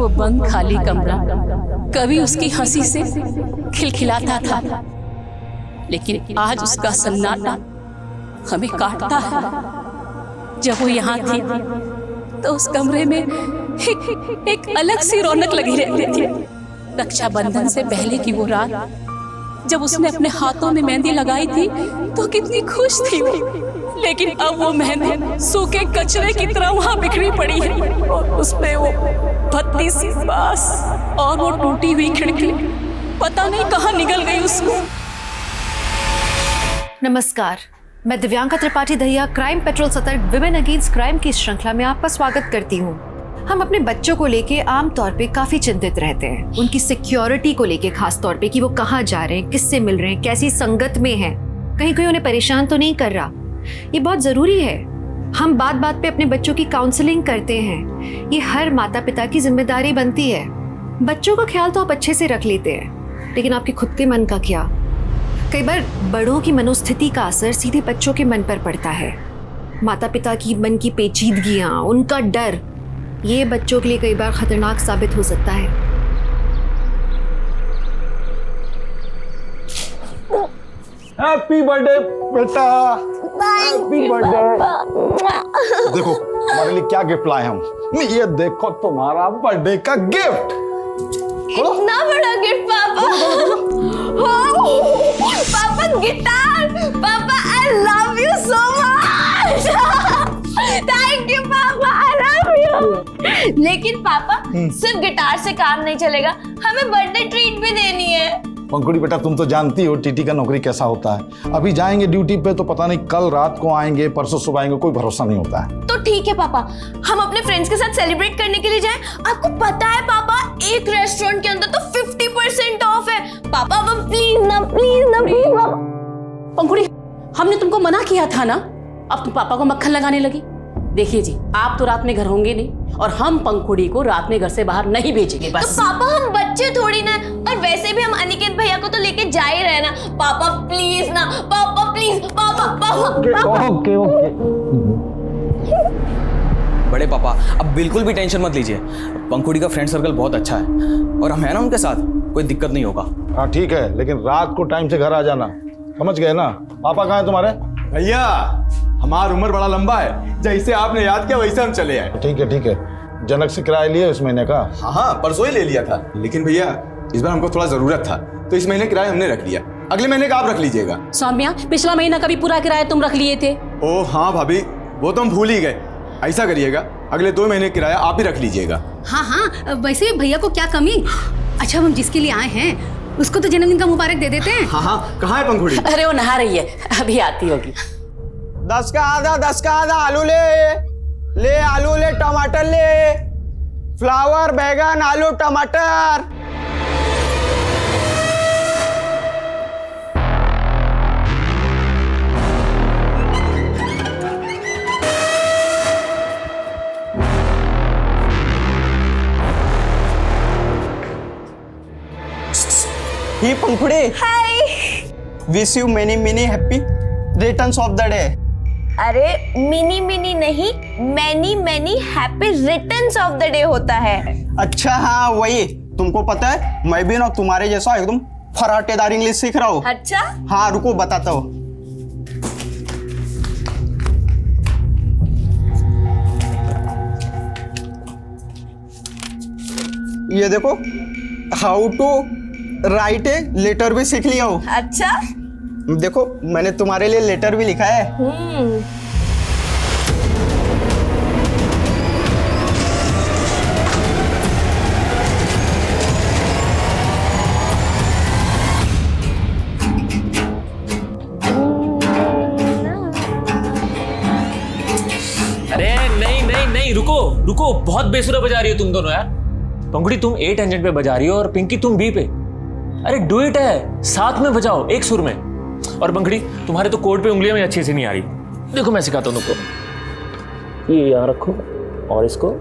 वो बंद खाली कमरा कभी उसकी हंसी से खिलखिलाता था, लेकिन आज उसका सन्नाटा हमें काटता है। जब वो यहाँ थी तो उस कमरे में एक अलग सी रौनक लगी रहती थी। रक्षाबंधन से पहले की वो रात जब उसने अपने हाथों में मेहंदी लगाई थी तो कितनी खुश थी वो, लेकिन अब वो मेहंदी सूखे कचरे की तरह वहाँ बिखरी पड़ी है और उसमें वो भद्दी सी बांस और वो टूटी हुई खिड़की पता नहीं कहाँ निकल गई उसको। नमस्कार, मैं दिव्यांका त्रिपाठी दहिया क्राइम पेट्रोल सतर्क विमेन अगेंस्ट क्राइम की श्रृंखला में आपका स्वागत करती हूँ। हम अपने बच्चों को लेके आमतौर पे काफी चिंतित रहते हैं, उनकी सिक्योरिटी को लेके खास तौर पे कि वो कहाँ जा रहे हैं, किससे मिल रहे हैं, कैसी संगत में हैं, कहीं कोई उन्हें परेशान तो नहीं कर रहा। ये बहुत जरूरी है। हम बात बात पे अपने बच्चों की काउंसलिंग करते हैं, ये हर माता पिता की जिम्मेदारी बनती है। बच्चों का ख्याल तो आप अच्छे से रख लेते हैं, लेकिन आपके खुद के मन का क्या? कई बार बड़ों की मनोस्थिति का असर सीधे बच्चों के मन पर पड़ता है। माता पिता की मन की पेचीदगियां, उनका डर, ये बच्चों के लिए कई बार खतरनाक साबित हो सकता है। हैप्पी बर्थडे बेटा, हैप्पी बर्थडे। देखो हमारे लिए क्या गिफ्ट लाए हम। ये देखो तुम्हारा बर्थडे का गिफ्ट। इतना बड़ा गिफ्ट पापा। पापा गिटार। पापा I love you so much. Thank you पापा, आई लव यू। लेकिन पापा सिर्फ गिटार से काम नहीं चलेगा, हमें बर्थडे ट्रीट भी देनी है। पंखुड़ी बेटा, तुम तो जानती हो टीटी का नौकरी कैसा होता है। अभी जाएंगे ड्यूटी पे तो पता नहीं कल रात को आएंगे, परसों सुबह आएंगे, कोई भरोसा नहीं होता है। तो ठीक है पापा, हम अपने फ्रेंड्स के साथ सेलिब्रेट करने के लिए जाएं। आपको पता है पापा, एक रेस्टोरेंट के अंदर तो 50% ऑफ है। पापा अब प्लीज ना, प्लीज ना, प्लीज ना। पंखुड़ी, हमने तुमको मना किया था ना, अब तुम पापा को मक्खन लगाने लगी। देखिए जी, आप तो रात में घर होंगे नहीं और हम पंखुड़ी को रात में घर से बाहर नहीं भेजेंगे बस। तो पापा हम बच्चे थोड़ी ना, और वैसे भी हम अनिकेत भैया को तो लेके जा ही रहे ना। पापा प्लीज ना, पापा प्लीज, पापा पापा। ओके। बड़े पापा अब बिल्कुल भी टेंशन मत लीजिए, पंखुड़ी का फ्रेंड सर्कल बहुत अच्छा है और हम है ना उनके साथ, कोई दिक्कत नहीं होगा। हाँ ठीक है, लेकिन रात को टाइम से घर आ जाना, समझ गए ना? पापा कहाँ है तुम्हारे? भैया हमारा उम्र बड़ा लंबा है, जैसे आपने याद किया वैसे हम चले आए। ठीक है ठीक है। जनक से किराया लिए इस महीने का? हाँ परसों ही ले लिया था, लेकिन भैया इस बार हमको थोड़ा जरूरत था तो इस महीने किराया हमने रख लिया। अगले महीने का आप रख लीजिएगा। सौम्या, पिछला महीना का भी पूरा किराया तुम रख लिए थे। ओ हाँ भाभी, वो तो हम भूल ही गए। ऐसा करिएगा, अगले 2 महीने किराया आप ही रख लीजिएगा। हाँ हाँ, वैसे भैया को क्या कमी। अच्छा, हम जिसके लिए आए हैं उसको तो जन्मदिन का मुबारक दे देते हैं। हाँ हाँ, कहाँ है पंखुड़ी? अरे वो नहा रही है, अभी आती होगी। 10 का आधा आलू ले आलू ले, टमाटर ले, फ्लावर, बैगन, आलू, टमाटर। Hi Pankhudi, hi. Wish you many many happy returns of the day. अरे मिनी मिनी नहीं, many many happy returns of the day होता है। अच्छा हाँ वही, तुमको पता है मैं भी ना तुम्हारे जैसा एकदम फराटेदार इंग्लिश सीख रहा हूँ। अच्छा हाँ रुको बताता हूँ। ये देखो, how to write a letter भी सीख लिया हूँ। अच्छा, देखो मैंने तुम्हारे लिए लेटर भी लिखा है। अरे नहीं, रुको, बहुत बेसुरा बजा रही हो तुम दोनों यार। पंखुड़ी तुम ए टेंजेंट पे बजा रही हो और पिंकी तुम बी पे। अरे डुएट है, साथ में बजाओ एक सुर में। और पंखुड़ी तुम्हारे तो कोड पे उंगलियां में अच्छी से नहीं आ रही। देखो मैं सिखाता हूं तुमको। ये यहाँ रखो और इसको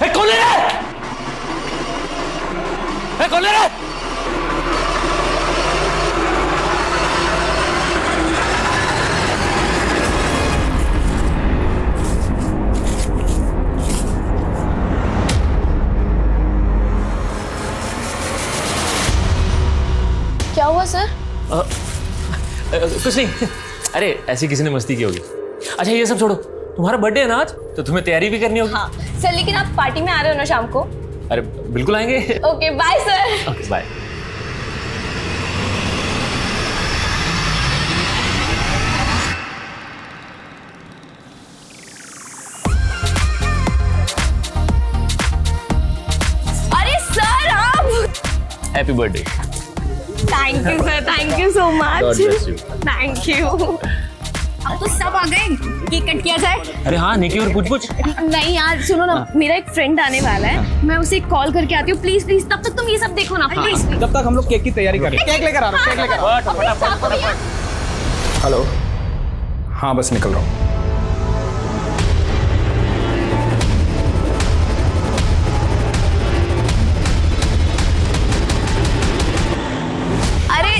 कौन है? कौन है रे? क्या हुआ सर? कुछ नहीं, अरे ऐसी किसी ने मस्ती की होगी। अच्छा ये सब छोड़ो, तुम्हारा बर्थडे है ना आज, तो तुम्हें तैयारी भी करनी होगी। हाँ सर, लेकिन आप पार्टी में आ रहे हो ना शाम को? अरे बिल्कुल आएंगे। Okay bye sir. Okay bye. अरे सर आप, happy birthday. Thank you sir, thank you so much. God bless you. Thank you. अब तो सब आ गए, केक कट किया जाए। अरे हाँ निकी, और पूछ पूछ। नहीं यार सुनो ना, मेरा एक फ्रेंड आने वाला है, मैं उसे कॉल करके आती हूँ प्लीज प्लीज। तब तक तुम ये सब देखो ना प्लीज। तब तक हम लोग केक की तैयारी करें। केक लेकर आ रहा हूँ, केक लेकर आ रहा हूँ। हेलो, हाँ बस निकल रहा हूँ। अरे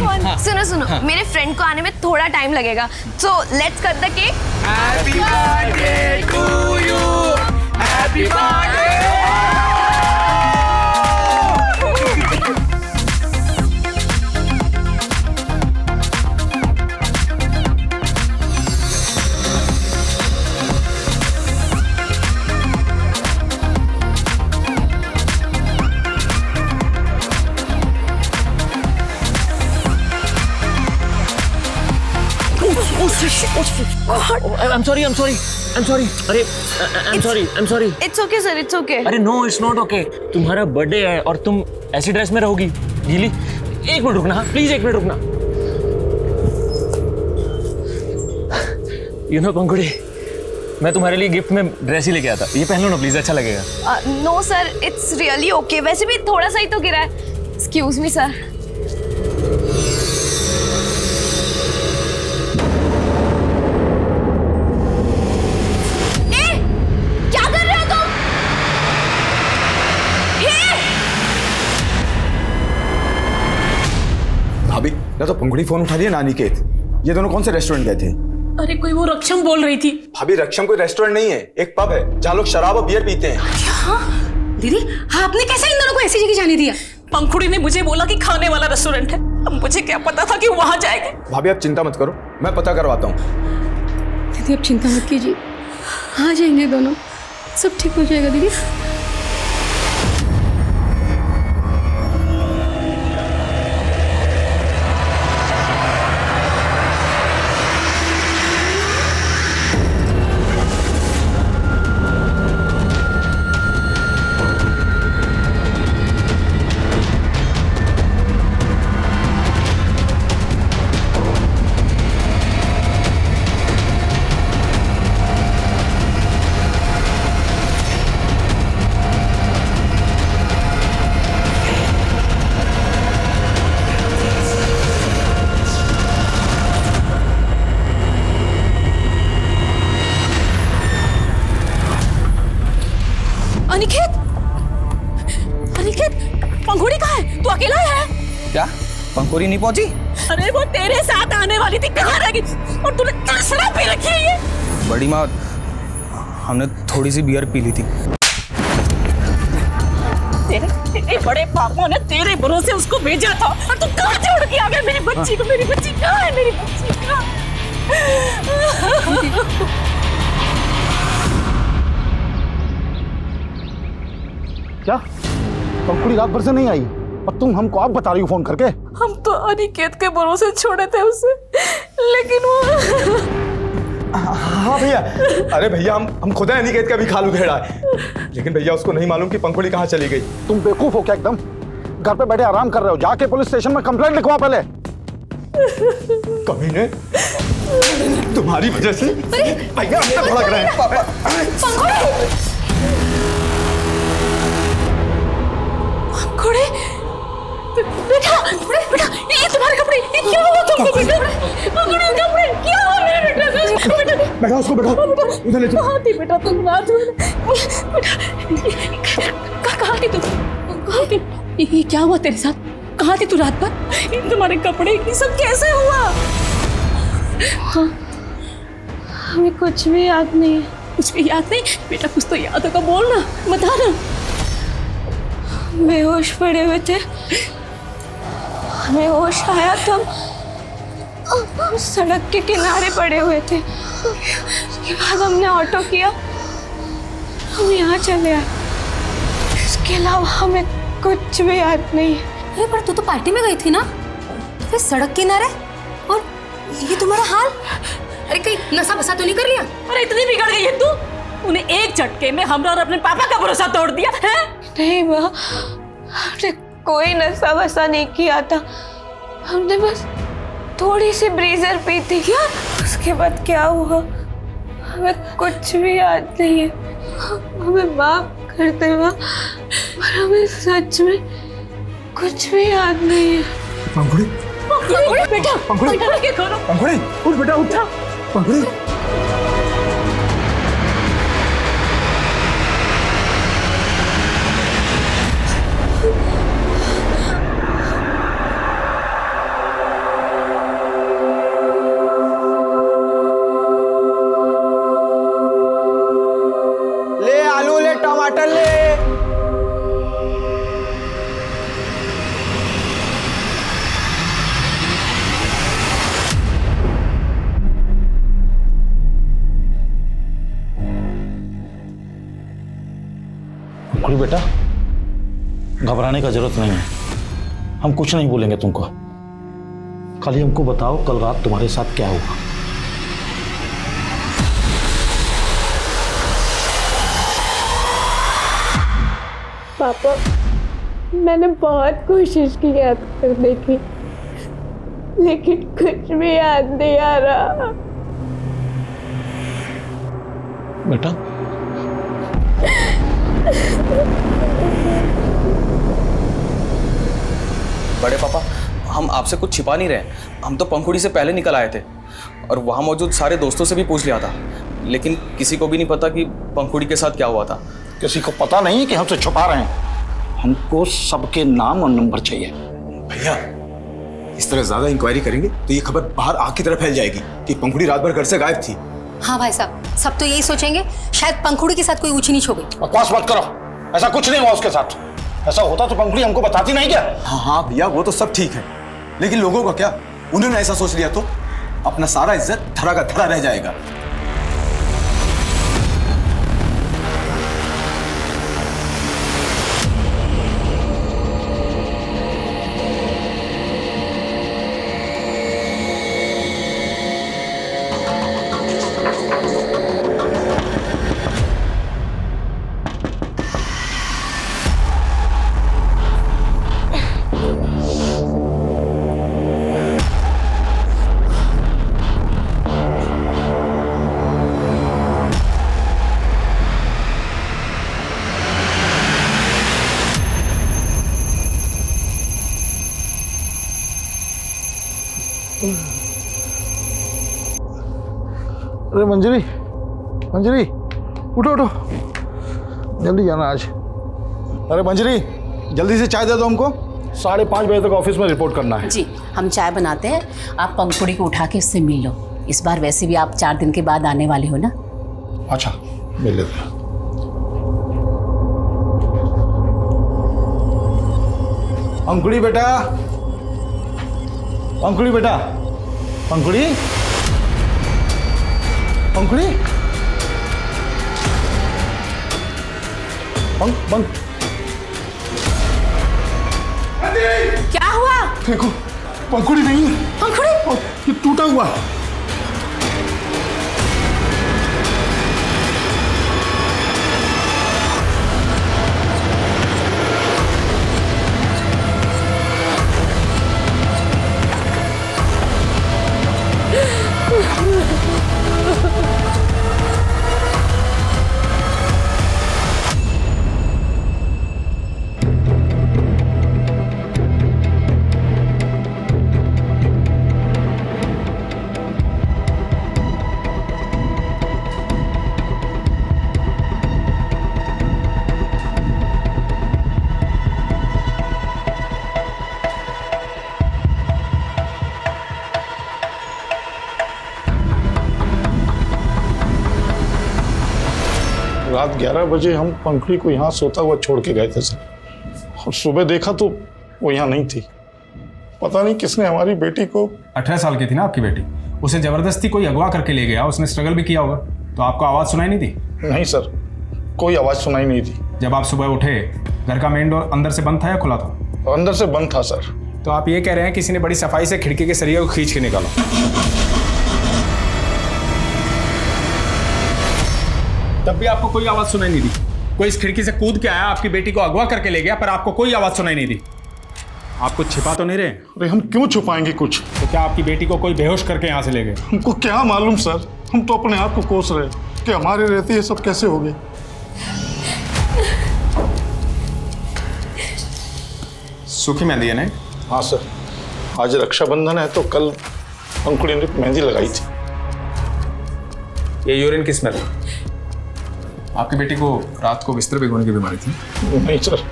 सुनो सुनो, मेरे फ्रेंड को आने में थोड़ा टाइम लगेगा, so let's cut the cake. Happy birthday to you, happy birthday. I'm sorry. अरे I'm sorry. It's okay sir, it's okay. अरे नो इट्स नॉट ओके। तुम्हारा बर्थडे है और तुम ऐसी ड्रेस में रहोगी गीली। एक मिनट रुकना, प्लीज एक मिनट रुकना। यू नो पंखुड़ी, मैं तुम्हारे लिए गिफ्ट में ड्रेस ही लेके आता। ये पहन लो ना प्लीज, अच्छा लगेगा। No sir, it's really okay. वैसे भी थोड़ा सा ही तो गिरा है। Excuse me sir. भाभी ना तो पंखुड़ी फोन उठा लिया ना अनिकेत। ये दोनों कौन से रेस्टोरेंट गए थे? अरे कोई वो रक्षम बोल रही थी। भाभी रक्षम कोई रेस्टोरेंट नहीं है, एक पब है जहाँ लोग शराब और बियर पीते हैं। दीदी आपने कैसे इन दोनों को ऐसी जगह जाने दिया? पंखुड़ी ने मुझे बोला कि खाने वाला रेस्टोरेंट है, अब मुझे क्या पता था कि वहां जाएंगे। भाभी आप चिंता मत करो, मैं पता करवाता हूँ। दीदी आप चिंता मत कीजिए, आ जाएंगे दोनों, सब ठीक हो जाएगा दीदी। अनिकेत, पंखुड़ी कहाँ है? तू अकेला है? क्या पंखुड़ी नहीं पहुंची? अरे वो तेरे साथ आने वाली थी, कहाँ रह गई? और तूने क्या शराब पी रखी है? ये बड़ी माँ, हमने थोड़ी सी बियर पी ली थी। तेरे बड़े पापा ने तेरे भरोसे उसको भेजा था और तू कहाँ छोड़ के आ गया मेरी बच्ची को? मेरी बच्ची कहाँ है? मेरी बच्ची कहाँ? क्या पंखुड़ी रात भर से नहीं आई और तुम हमको आप बता रही हो फोन करके? हम तो अनिकेत के भरोसे छोड़े थे उसे, लेकिन वो हाँ भैया, अरे भैया हम खुद है अनिकेत का भी खाल उधेड़ा है, लेकिन भैया उसको नहीं मालूम कि पंखुड़ी कहाँ चली गई। तुम बेवकूफ हो क्या एकदम? घर पे बैठे आराम कर रहे हो, जाके पुलिस स्टेशन में कंप्लेंट लिखवा पहले। कमीने, तुम्हारी वजह से भैया हम तो भड़क रहे हैं। पंखुड़ी, बेटा बेटा, ये तुम्हारे कपड़े, ये क्या हुआ तुमको बेटा? पंखुड़ी कपड़े क्या हुआ मेरे बेटा? बैठा उसको, बैठा उधर ले चलो। कहाँ थी बेटा तुम रात में? बेटा कहाँ थी तुम? कहाँ थी? ये क्या हुआ तेरे साथ? कहाँ थी तू रात भर? इन तुम्हारे कपड़े ये सब कैसे हुआ? हाँ, हमें कुछ भी याद नहीं है। कुछ भी याद नहीं? बेटा कुछ तो याद होगा, बोल ना, बता ना। बेहोश पड़े हुए थे, हमें होश आया तब हम सड़क के किनारे पड़े हुए थे। उसके बाद हमने ऑटो किया, हम यहाँ चले आए। इसके अलावा हमें कुछ भी याद नहीं है। अरे पर तू तो पार्टी में गई थी ना, तो फिर सड़क किनारे और ये तुम्हारा हाल? अरे कहीं नशा बसा तो नहीं कर लिया? अरे इतनी बिगड़ गई है तू? उन्हें एक झटके में हमरा और अपने पापा का भरोसा तोड़ दिया है? नहीं माँ, हमने कोई नशा वसा नहीं किया था। हमने बस थोड़ी सी ब्रीजर पी थी। क्या? उसके बाद क्या हुआ हमें कुछ भी याद नहीं है। हमें माफ करते माँ, पर हमें सच में कुछ भी याद नहीं है। पंखुड़ी, बेटा पंखुड़ी, पंखुड़ी, उठ बेटा, उठ। पंखुड़ी, ले आलू ले टमाटर ले। पंखुड़ी बेटा, घबराने का जरूरत नहीं है। हम कुछ नहीं बोलेंगे तुमको। खाली हमको बताओ कल रात तुम्हारे साथ क्या हुआ। पापा, मैंने बहुत कोशिश की याद करने की, लेकिन कुछ भी याद नहीं आ रहा। बेटा, बड़े पापा, हम आपसे कुछ छिपा नहीं रहे। हम तो पंखुड़ी से पहले निकल आए थे और वहाँ मौजूद सारे दोस्तों से भी पूछ लिया था, लेकिन किसी को भी नहीं पता कि पंखुड़ी के साथ क्या हुआ था। किसी को पता नहीं कि हमसे छुपा रहे हैं। हमको सबके नाम और नंबर चाहिए। भैया इस तरह ज्यादा इंक्वायरी करेंगे तो ये खबर बाहर आग की तरह फैल जाएगी कि पंखुड़ी रात भर घर से गायब थी। हाँ भाई साहब, सब तो यही सोचेंगे शायद पंखुड़ी के साथ कोई ऊंची नीच हो गई। बकवास मत करो, ऐसा कुछ नहीं हुआ उसके साथ। ऐसा होता तो पंखुड़ी हमको बताती नहीं क्या? हाँ हाँ भैया, वो तो सब ठीक है, लेकिन लोगों का क्या? उन्होंने ऐसा सोच लिया तो अपना सारा इज्जत धरा का धरा रह जाएगा। अरे मंजरी, मंजरी, उठो उठो, जल्दी जाना आज। अरे मंजरी, जल्दी से चाय दे दो हमको। 5:30 बजे तक ऑफिस में रिपोर्ट करना है। जी, हम चाय बनाते हैं। आप पंखुड़ी को उठा के उससे मिल लो। इस बार वैसे भी आप 4 दिन के बाद आने वाले हो ना। अच्छा, मिल लेते हैं। पंखुड़ी बेटा, पंखुड़ी बेटा, पंखुड़ी, पंखुड़ी, क्या हुआ? देखो, पंखुड़ी नहीं है। पंखुड़ी? ये टूटा हुआ। रात 11 बजे हम पंखुड़ी को यहाँ सोता हुआ छोड़ के गए थे सर, और सुबह देखा तो वो यहाँ नहीं थी। पता नहीं किसने हमारी बेटी को। 18 साल की थी ना आपकी बेटी, उसे जबरदस्ती कोई अगवा करके ले गया, उसने स्ट्रगल भी किया होगा, तो आपको आवाज़ सुनाई नहीं दी? नहीं सर, कोई आवाज़ सुनाई नहीं थी। जब आप सुबह उठे घर का मेन डोर अंदर से बंद था या खुला था? अंदर से बंद था सर। तो आप ये कह रहे हैं किसी ने बड़ी सफाई से खिड़की के सरिया को खींच के निकाला? तब भी आपको कोई आवाज़ सुनाई नहीं दी? कोई इस खिड़की से कूद के आया, आपकी बेटी को अगवा करके ले गया, पर आपको कोई आवाज़ सुनाई नहीं दी? आप कुछ छिपा तो नहीं रहे? अरे हम क्यों छुपाएंगे कुछ? तो क्या आपकी बेटी को कोई बेहोश करके यहाँ से ले गए? हमको क्या मालूम सर, हम तो अपने आप को कोस रहे कि हमारे रहते ये सब कैसे हो गए। सूखी मेहंदी है ना? हाँ सर, आज रक्षाबंधन है तो कल पंखुड़ी ने मेहंदी लगाई थी। ये यूरिन की स्मेल? आपकी बेटी को रात को बिस्तर भिगोने की बीमारी थी? नहीं सर,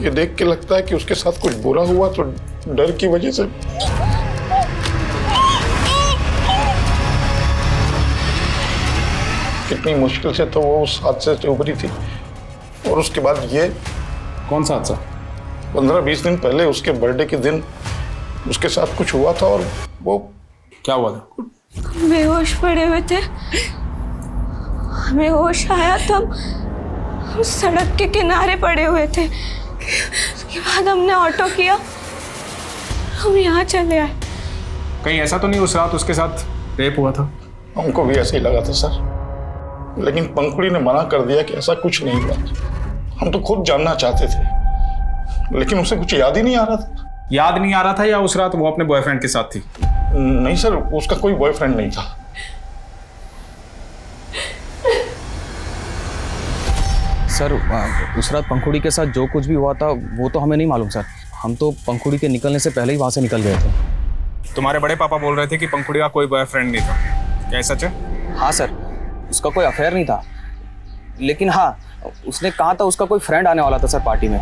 ये देख के लगता है कि उसके साथ कुछ बुरा हुआ तो डर की वजह से। कितनी मुश्किल से तो वो उस हादसे से उभरी थी, और उसके बाद ये। कौन सा हादसा? 15-20 दिन पहले उसके बर्थडे के दिन उसके साथ कुछ हुआ था, और वो। क्या हुआ था? बेहोश पड़े हुए थे, हमें होश आया तो हम सड़क के किनारे पड़े हुए थे। उसके बाद हमने ऑटो किया, हम यहाँ चले आए। कहीं ऐसा तो नहीं उस रात उसके साथ रेप हुआ था? हमको भी ऐसे ही लगा था सर, लेकिन पंखुड़ी ने मना कर दिया कि ऐसा कुछ नहीं हुआ। हम तो खुद जानना चाहते थे, लेकिन उसे कुछ याद ही नहीं आ रहा था। याद नहीं आ रहा था या उस रात वो अपने बॉयफ्रेंड के साथ थी? नहीं सर, उसका कोई बॉयफ्रेंड नहीं था। सर उस रात पंखुड़ी के साथ जो कुछ भी हुआ था वो तो हमें नहीं मालूम सर। हम तो पंखुड़ी के निकलने से पहले ही वहाँ से निकल गए थे। तुम्हारे बड़े पापा बोल रहे थे कि पंखुड़ी का कोई बॉयफ्रेंड नहीं था, क्या सच है? हाँ सर, उसका कोई अफेयर नहीं था, लेकिन हाँ उसने कहा था उसका कोई फ्रेंड आने वाला था सर पार्टी में,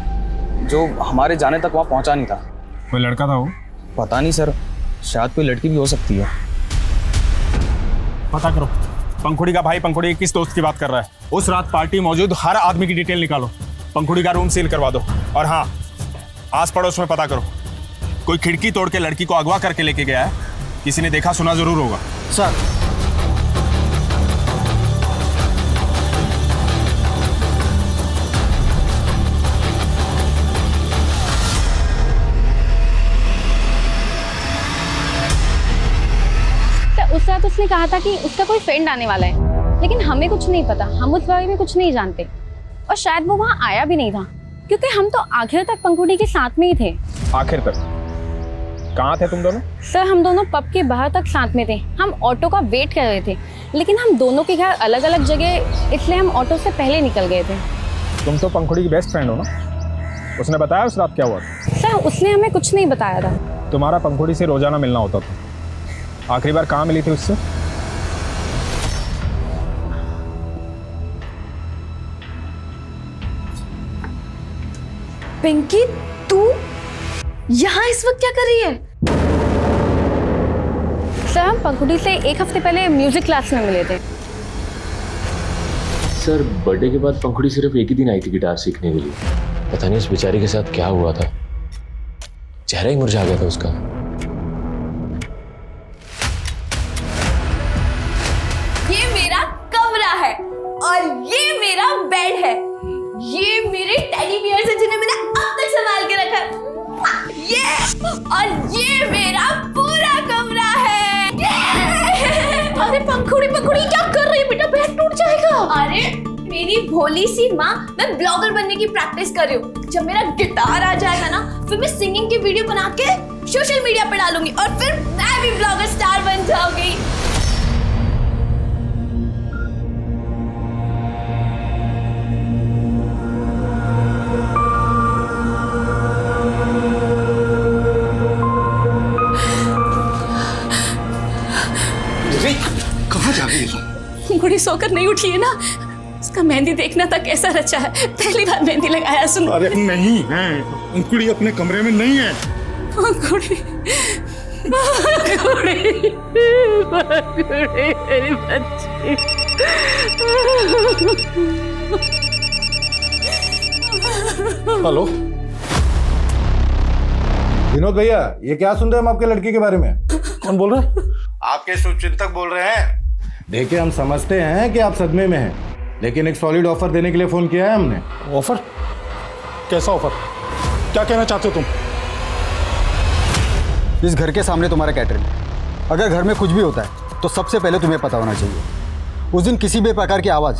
जो हमारे जाने तक वहाँ पहुँचा नहीं था। कोई लड़का था वो? पता नहीं सर, शायद कोई लड़की भी हो सकती है। पता करो पंखुड़ी का भाई पंखुड़ी के किस दोस्त की बात कर रहा है। उस रात पार्टी मौजूद हर आदमी की डिटेल निकालो, पंखुड़ी का रूम सील करवा दो, और हाँ आस पड़ोस में पता करो कोई खिड़की तोड़ के लड़की को अगवा करके लेके गया है, किसी ने देखा सुना जरूर होगा। सर उस रात उसने कहा था कि उसका कोई फ्रेंड आने वाला है, लेकिन हमें कुछ नहीं पता, हम उस बारे में कुछ नहीं जानते, और शायद वो वहाँ आया भी नहीं था, क्योंकि हम तो आखिर तक पंखुड़ी के साथ में ही थे। आखिर तक? कहाँ थे तुम दोनों? सर हम दोनों पब के बाहर तक साथ में थे, हम ऑटो का वेट कर रहे थे, लेकिन हम दोनों के घर अलग अलग जगह, इसलिए हम ऑटो से पहले निकल गए थे। तुम तो पंखुड़ी की बेस्ट फ्रेंड हो ना, उसने बताया उस रात क्या हुआ था? सर उसने हमें कुछ नहीं बताया था। तुम्हारा पंखुड़ी से रोजाना मिलना होता था, आखिरी बार कहाँ मिली थी उससे? पिंकी तू यहाँ इस वक्त क्या कर रही है? सर हम पंखुड़ी से एक हफ्ते पहले म्यूजिक क्लास में मिले थे। सर बर्थडे के बाद पंखुड़ी सिर्फ एक ही दिन आई थी गिटार सीखने के लिए। पता नहीं उस बेचारी के साथ क्या हुआ था, चेहरा ही मुरझा गया था उसका। ये मेरा कमरा है और ये मेरा बेड है, ये मेरे टेडी बियर्स हैं जिन्हें मैंने अब तक संभाल के रखा है, ये और ये मेरा पूरा कमरा है। अरे पंखुड़ी पंखुड़ी क्या कर रही है बेटा, बेड टूट जाएगा। अरे मेरी भोली सी माँ, मैं ब्लॉगर बनने की प्रैक्टिस कर रही हूँ। जब मेरा गिटार आ जाएगा ना, फिर मैं सिंगिंग की वीडियो बना के सोशल मीडिया पे डालूंगी और फिर मैं भी ब्लॉगर स्टार बन जाऊंगी। कहाँ जा रही है? पंखुड़ी सोकर नहीं उठी है ना, उसका मेहंदी देखना था कैसा रचा है, पहली बार मेहंदी लगाया। सुन अरे नहीं है, पंखुड़ी अपने कमरे में नहीं है। पंखुड़ी पंखुड़ी पंखुड़ी मेरी बच्ची। हेलो विनोद भैया, ये क्या सुन रहे हैं हम आपके लड़की के बारे में? कौन बोल रहा है? आपके शुभचिंतक बोल रहे हैं। देखिए, हम समझते हैं कि आप सदमे में हैं, लेकिन एक सॉलिड ऑफर देने के लिए फोन किया है हमने। ऑफर? कैसा ऑफर? क्या कहना चाहते हो तुम? इस घर के सामने तुम्हारा कैटरिंग, अगर घर में कुछ भी होता है तो सबसे पहले तुम्हें पता होना चाहिए। उस दिन किसी भी प्रकार की आवाज़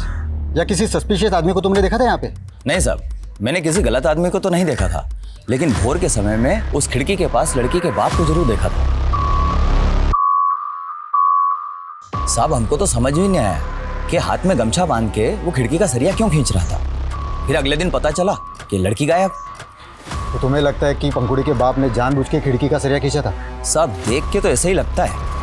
या किसी सस्पिशियस आदमी को तुमने देखा था यहाँ पे? नहीं साहब, मैंने किसी गलत आदमी को तो नहीं देखा था, लेकिन भोर के समय में उस खिड़की के पास लड़की के बाप को जरूर देखा था। साहब, हमको तो समझ ही नहीं आया कि हाथ में गमछा बांध के वो खिड़की का सरिया क्यों खींच रहा था। फिर अगले दिन पता चला कि लड़की गायब। तो तुम्हें लगता है कि पंखुड़ी के बाप ने जानबूझ के खिड़की का सरिया खींचा था? साहब, देख के तो ऐसा ही लगता है।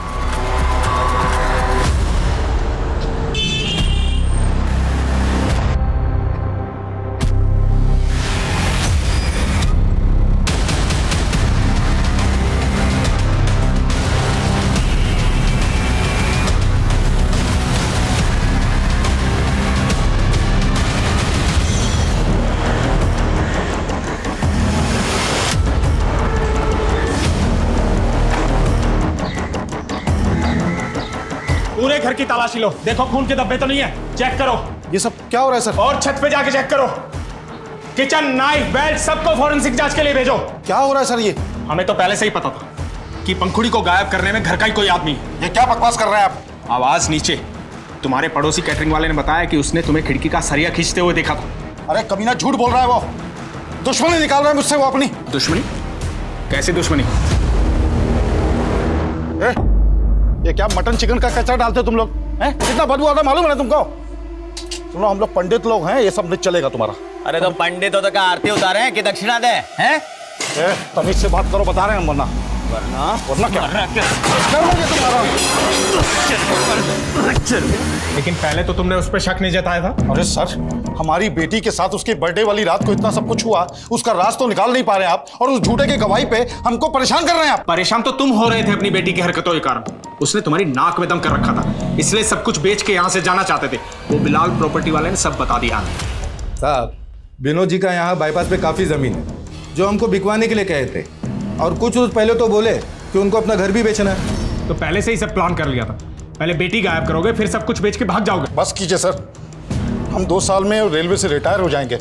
पूरे घर की तलाशी लो, देखो खून के धब्बे तो नहीं है, चेक करो। ये सब क्या हो रहा है सर? और छत पे जाके चेक करो। किचन, नाइफ, बेल्ट सबको फॉरेंसिक जांच के लिए भेजो। क्या हो रहा है सर? ये हमें तो पहले से ही पता था कि पंखुड़ी को गायब करने में घर का ही कोई आदमी है। ये क्या बकवास कर रहे हैं आप? आवाज नीचे। तुम्हारे पड़ोसी कैटरिंग वाले ने बताया कि उसने तुम्हें खिड़की का सरिया खींचते हुए देखा था। अरे कमीना झूठ बोल रहा है वो। दुश्मनी निकाल रहा है मुझसे वो अपनी। दुश्मनी? कैसी दुश्मनी? ये क्या मटन चिकन का कचरा डालते हो तुम लोग? हैं? कितना बदबू आता मालूम है ना तुमको? सुनो, हम लोग पंडित लोग हैं, ये सब नहीं चलेगा तुम्हारा। अरे तो पंडित हो तो क्या आरती उतारे हैं कि दक्षिणा दे हैं? तमीज से बात करो, बता रहे हैं हम। वरना क्या लेकिन पहले तो तुमने उस पर शक नहीं जताया था। अरे सर, हमारी बेटी के साथ उसके बर्थडे वाली रात को इतना सब कुछ हुआ, उसका राज तो निकाल नहीं पा रहे आप, और उस झूठे की गवाही पे हमको परेशान कर रहे हैं आप। परेशान तो तुम हो रहे थे अपनी बेटी की हरकतों के कारण। उसने तुम्हारी नाक में दम कर रखा था, इसलिए सब कुछ बेच के यहाँ से जाना चाहते थे। वो बिलाल प्रॉपर्टी वाले ने सब बता दिया। साहब, विनोद जी का यहाँ बाईपास पे काफी जमीन है जो हमको बिकवाने के लिए कहे थे, और कुछ रोज पहले तो बोले कि उनको अपना घर भी बेचना है। तो पहले से ही सब प्लान कर लिया था। पहले बेटी गायब करोगे, फिर सब कुछ बेच के भाग जाओगे। बस कीजिए सर, हम 2 साल में रेलवे से रिटायर हो जाएंगे।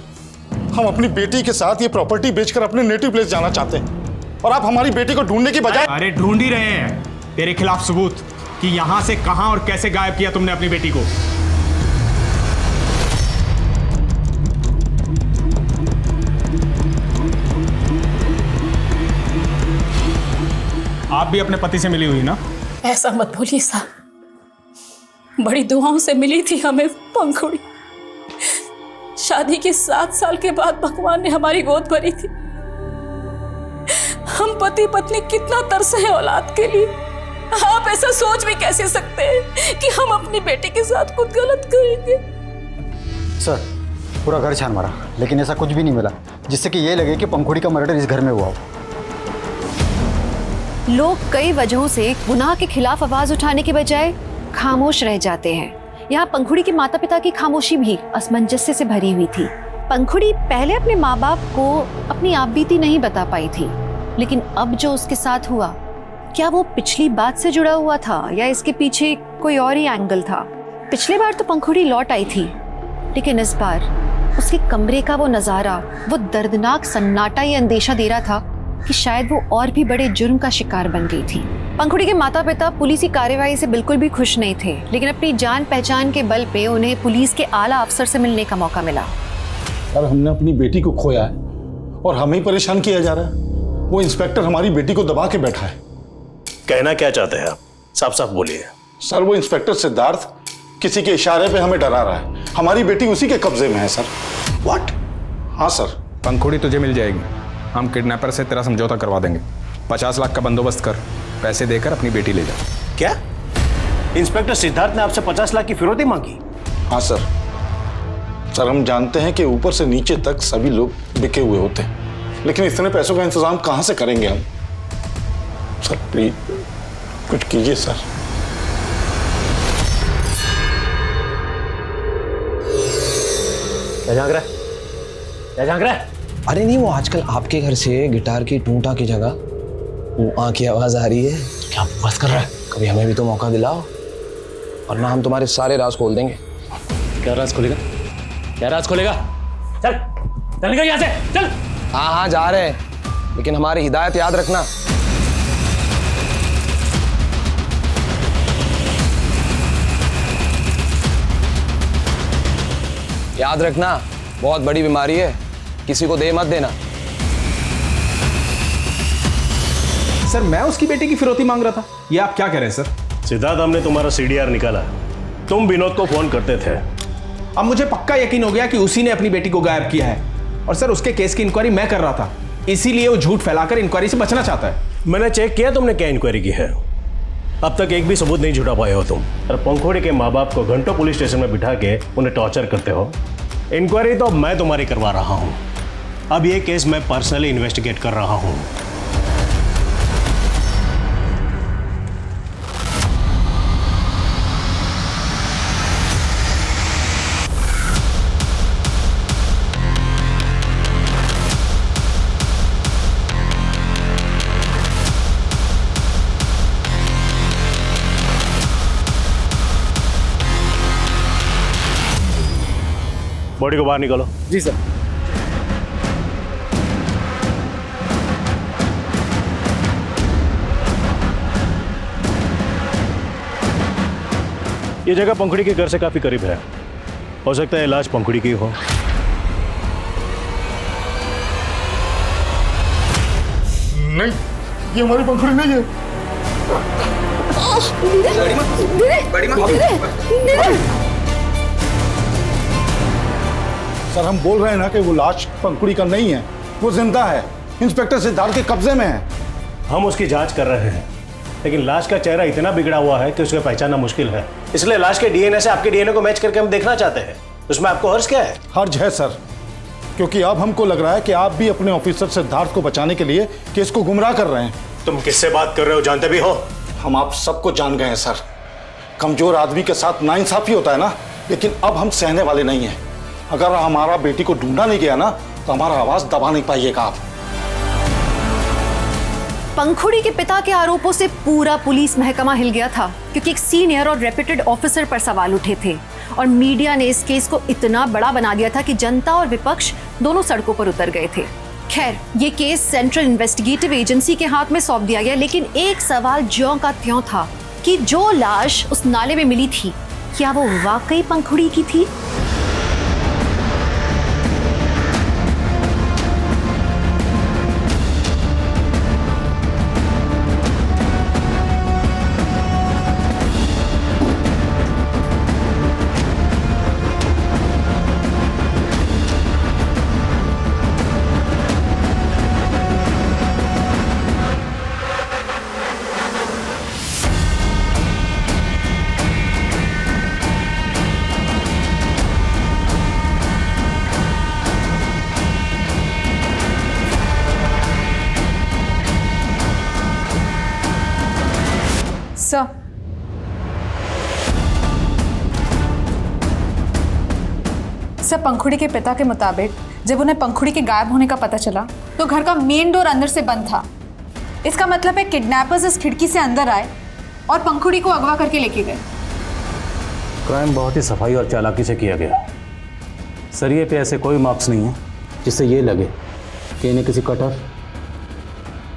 हम अपनी बेटी के साथ ये प्रॉपर्टी बेचकर अपने नेटिव प्लेस जाना चाहते हैं, और आप हमारी बेटी को ढूंढने की बजाय। अरे ढूंढ ही रहे हैं तेरे खिलाफ सबूत कि यहां से कहां और कैसे गायब किया तुमने अपनी बेटी को। आप भी अपने पति से मिली हुई ना? ऐसा मत बोलिए साहब, बड़ी दुआओं से मिली थी हमें पंखुड़ी। शादी के 7 साल के बाद भगवान ने हमारी गोद भरी थी। हम पति पत्नी कितना तरसे हैं औलाद के लिए। आप ऐसा सोच भी कैसे सकते हैं कि हम अपनी बेटी के साथ कुछ गलत करेंगे? सर, पूरा घर छान मारा, लेकिन ऐसा कुछ भी नहीं मिला जिससे कि ये लगे कि पंखुड़ी का मर्डर इस घर में हुआ हो। लोग कई वजहों से गुनाह के खिलाफ आवाज उठाने के बजाय खामोश रह जाते हैं। यहाँ पंखुड़ी के माता पिता की खामोशी भी असमंजस्य से भरी हुई थी। पंखुड़ी पहले अपने माँ बाप को अपनी आपबीती नहीं बता पाई थी, लेकिन अब जो उसके साथ हुआ, क्या वो पिछली बात से जुड़ा हुआ था या इसके पीछे कोई और ही एंगल था? पिछली बार तो पंखुड़ी लौट आई थी, लेकिन इस बार उसके कमरे का वो नजारा, वो दर्दनाक सन्नाटा ये अंदेशा दे रहा था कि शायद वो और भी बड़े जुर्म का शिकार बन गई थी। पंखुड़ी के माता पिता पुलिस की कार्यवाही से बिल्कुल भी खुश नहीं थे, लेकिन अपनी जान पहचान के बल पे उन्हें पुलिस के आला अफसर से मिलने का मौका मिला। अब हमने अपनी बेटी को खोया है और हमें ही परेशान किया जा रहा है। वो इंस्पेक्टर हमारी बेटी को दबा के बैठा है। कहना क्या चाहते हैं आप? साफ साफ बोलिए। सर, वो इंस्पेक्टर सिद्धार्थ किसी के इशारे पे हमें डरा रहा है। हमारी बेटी उसी के कब्जे में है सर। व्हाट? हाँ सर। पंखुड़ी तुझे मिल जाएगी। हम किडनैपर से तेरा समझौता करवा देंगे। 50 लाख का बंदोबस्त कर, पैसे देकर अपनी बेटी ले जा। क्या इंस्पेक्टर सिद्धार्थ ने आपसे 50 लाख की फिरौती मांगी? हाँ सर। सर, हम जानते हैं कि ऊपर से नीचे तक सभी लोग बिके हुए होते हैं, लेकिन इतने पैसों का इंतजाम कहाँ से करेंगे हम? सर प्लीज कुछ कीजिए सर। क्या झांक रहा है? क्या झांक रहा है? अरे नहीं, वो आजकल आपके घर से गिटार की टूटा की जगह वो आँ की आवाज़ आ रही है। क्या बस कर रहा है? कभी हमें भी तो मौका दिलाओ, और ना हम तुम्हारे सारे राज खोल देंगे। क्या राज खोलेगा? क्या राज खोलेगा? चल चल निकल यहाँ से, चल। हाँ जा रहे हैं, लेकिन हमारी हिदायत याद रखना। याद रखना, बहुत बड़ी बीमारी है, किसी को दे मत देना। सर मैं उसकी बेटी की फिरौती मांग रहा था, ये आप क्या कह रहे हैं सर? सिद्धार्थ, हमने तुम्हारा सीडीआर निकाला, तुम विनोद को फोन करते थे। अब मुझे पक्का यकीन हो गया कि उसी ने अपनी बेटी को गायब किया है, और सर उसके केस की इंक्वायरी मैं कर रहा था, इसीलिए वो झूठ फैलाकर इंक्वायरी से बचना चाहता है। मैंने चेक किया तुमने क्या इंक्वायरी की है, अब तक एक भी सबूत नहीं जुटा पाए हो तुम। और पंखुड़ी के माँ बाप को घंटों पुलिस स्टेशन में बिठा के उन्हें टॉर्चर करते हो। इंक्वायरी तो अब मैं तुम्हारी करवा रहा हूँ, अब ये केस मैं पर्सनली इन्वेस्टिगेट कर रहा हूँ। बॉडी को बाहर निकालो। जी सर। ये जगह पंखुड़ी के घर से काफी करीब है, हो सकता है इलाज पंखुड़ी की हो। नहीं, ये हमारी पंखुड़ी नहीं है। सर हम बोल रहे हैं ना कि वो लाश पंखुड़ी का नहीं है, वो जिंदा है, इंस्पेक्टर सिद्धार्थ के कब्जे में है। हम उसकी जांच कर रहे हैं, लेकिन लाश का चेहरा इतना बिगड़ा हुआ है कि उसे पहचानना मुश्किल है, इसलिए लाश के डीएनए से आपके डीएनए को मैच करके हम देखना चाहते हैं। उसमें आपको हर्ज क्या है? हर्ज है सर, क्योंकि अब हमको लग रहा है कि आप भी अपने ऑफिसर सिद्धार्थ को बचाने के लिए केस को गुमराह कर रहे हैं। तुम किससे बात कर रहे हो, जानते भी हो? हम आप सबको जान गए हैं सर, कमजोर आदमी के साथ नाइंसाफी होता है ना, लेकिन अब हम सहने वाले नहीं हैं। अगर हमारा बेटी को ढूंढा नहीं गया ना तो हमारा आवाज दबा नहीं पाइएगा आप। पंखुड़ी के पिता के आरोपों से पूरा पुलिस महकमा हिल गया था, क्योंकि एक सीनियर और रेप्यूटेड ऑफिसर पर सवाल उठे थे, और मीडिया ने इस केस को इतना बड़ा बना दिया था कि जनता और विपक्ष दोनों सड़कों पर उतर गए थे। खैर, ये केस सेंट्रल इन्वेस्टिगेटिव एजेंसी के हाथ में सौंप दिया गया, लेकिन एक सवाल ज्यों का त्यों था कि जो लाश उस नाले में मिली थी, क्या वो वाकई पंखुड़ी की थी? सर, पंखुड़ी के पिता के मुताबिक जब उन्हें पंखुड़ी के गायब होने का पता चला तो घर का मेन डोर अंदर से बंद था। इसका मतलब है किडनैपर्स इस खिड़की से अंदर आए और पंखुड़ी को अगवा करके लेके गए। क्राइम बहुत ही सफाई और चालाकी से किया गया। सरिये पे ऐसे कोई मार्क्स नहीं है जिससे ये लगे कि इन्हें किसी कटर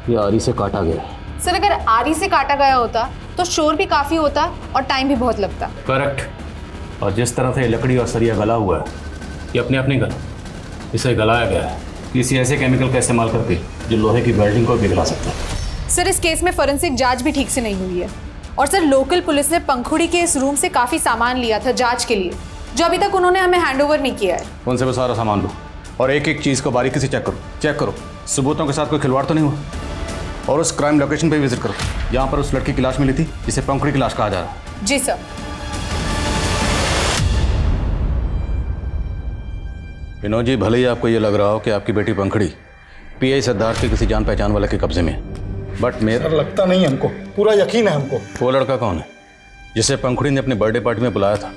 या आरी से काटा गया। सर, अगर आरी से काटा गया होता तो शोर भी काफी होता और टाइम भी बहुत लगता। करेक्ट। और जिस तरह से लकड़ी और सरिया गला हुआ है, ये अपने अपने गला, इसे गलाया गया है किसी ऐसे केमिकल का इस्तेमाल करके जो लोहे की वेल्डिंग को पिघला सकता है। सर, इस केस में फोरेंसिक जांच भी ठीक से नहीं हुई है, और सर लोकल पुलिस ने पंखुड़ी के इस रूम से काफी सामान लिया था जांच के लिए, जो अभी तक उन्होंने हमें हैंडओवर नहीं किया है। उनसे वो सारा सामान लो और एक एक चीज़ को बारीकी से चेक करो, सबूतों के साथ कोई खिलवाड़ तो नहीं हुआ, और उस क्राइम लोकेशन पे विजिट करो जहाँ पर उस लड़की की लाश मिली थी, जिसे पंखुड़ी की लाश कहा जा रहा है। जी सर। विनोद जी, भले ही आपको ये लग रहा हो कि आपकी बेटी पंखुड़ी पीआई सिद्धार्थ के किसी जान पहचान वाले के कब्जे में, बट मेरा लगता नहीं है हमको, पूरा यकीन है हमको। वो लड़का कौन है जिसे पंखुड़ी ने अपने बर्थडे पार्टी में बुलाया था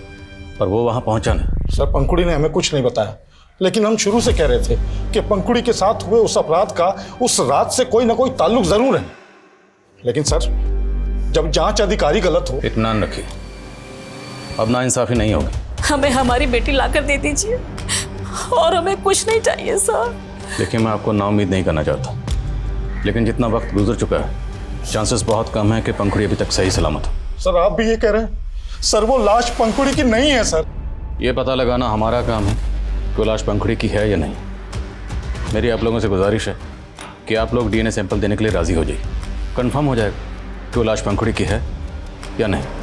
और वो वहाँ पहुँचा नहीं? सर, पंखुड़ी ने हमें कुछ नहीं बताया, लेकिन हम शुरू से कह रहे थे कि पंखुड़ी के साथ हुए उस अपराध का उस रात से कोई ना कोई ताल्लुक जरूर है। लेकिन सर, जब जांच अधिकारी गलत हो। इत्मीनान रखिए, अब नाइंसाफी नहीं होगी। हमें हमारी बेटी लाकर दे दीजिए और हमें कुछ नहीं चाहिए सर। देखिए, मैं आपको नाउम्मीद नहीं करना चाहता, लेकिन जितना वक्त गुजर चुका है, चांसेस बहुत कम है कि पंखुड़ी अभी तक सही सलामत हो। सर, आप भी ये कह रहे हैं? सर, वो लाश पंखुड़ी की नहीं है सर। ये पता लगाना हमारा काम है कि लाश पंखुड़ी की है या नहीं। मेरी आप लोगों से गुजारिश है कि आप लोग DNA सैंपल देने के लिए राजी हो जाइए। कंफर्म हो जाएगा कि वो लाश पंखुड़ी की है या नहीं।